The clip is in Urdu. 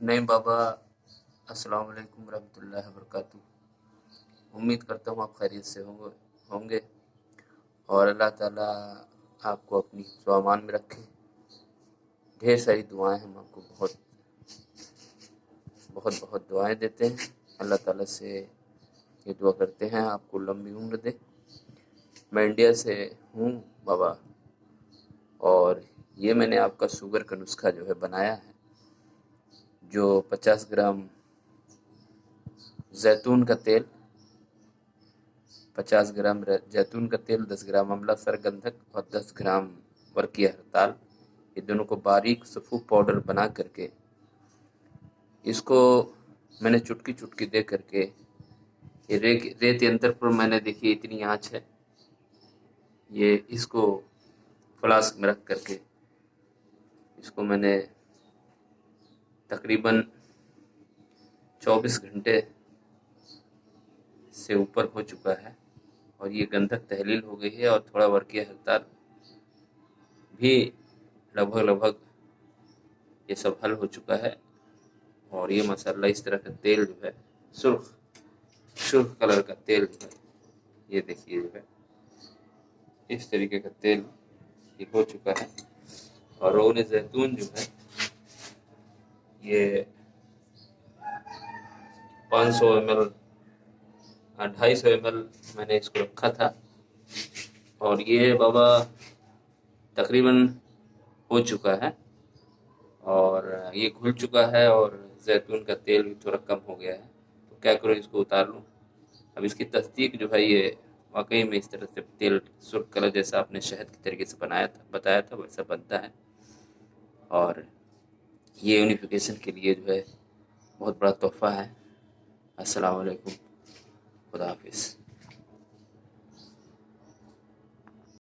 نہیں بابا، السلام علیکم ورحمۃ اللہ وبرکاتہ۔ امید کرتا ہوں آپ خیریت سے ہوں گے اور اللہ تعالیٰ آپ کو اپنی حفظ و امان میں رکھے۔ ڈھیر ساری دعائیں ہم آپ کو بہت بہت بہت دعائیں دیتے ہیں۔ اللہ تعالیٰ سے یہ دعا کرتے ہیں آپ کو لمبی عمر دے۔ میں انڈیا سے ہوں بابا، اور یہ میں نے آپ کا شوگر کا نسخہ جو ہے بنایا ہے، جو 50 گرام زیتون کا تیل، 50 گرام زیتون کا تیل، 10 گرام املا سرگندھک اور 10 گرام ورقیہ ہرتال، یہ دونوں کو باریک صفوف پاؤڈر بنا کر کے اس کو میں نے چٹکی چٹکی دے کر کے یہ ریت ینتر پر میں نے دیکھی اتنی آنچ ہے، یہ اس کو فلاسک میں رکھ کر کے اس کو میں نے تقریباً 24 گھنٹے سے اوپر ہو چکا ہے، اور یہ گندھک تحلیل ہو گئی ہے، اور تھوڑا ورقیہ ہرتال بھی لگ بھگ یہ سب حل ہو چکا ہے۔ اور یہ مسئلہ اس طرح کا تیل جو ہے سرخ کلر کا تیل جو ہے، یہ دیکھیے جو ہے اس طریقے کا تیل یہ ہو چکا ہے۔ اور روغن زیتون جو ہے یہ 500 ml 250 ml میں نے اس کو رکھا تھا، اور یہ بابا تقریباً ہو چکا ہے، اور یہ گھل چکا ہے، اور زیتون کا تیل بھی تھوڑا کم ہو گیا ہے۔ تو کیا کروں، اس کو اتار لوں؟ اب اس کی تصدیق جو ہے یہ واقعی میں اس طرح سے تیل سرخ کلر جیسا آپ نے شہد کے طریقے سے بتایا تھا ویسا بنتا ہے، اور یہ یونیفیکیشن کے لیے جو ہے بہت بڑا تحفہ ہے۔ السلام علیکم، خدا حافظ۔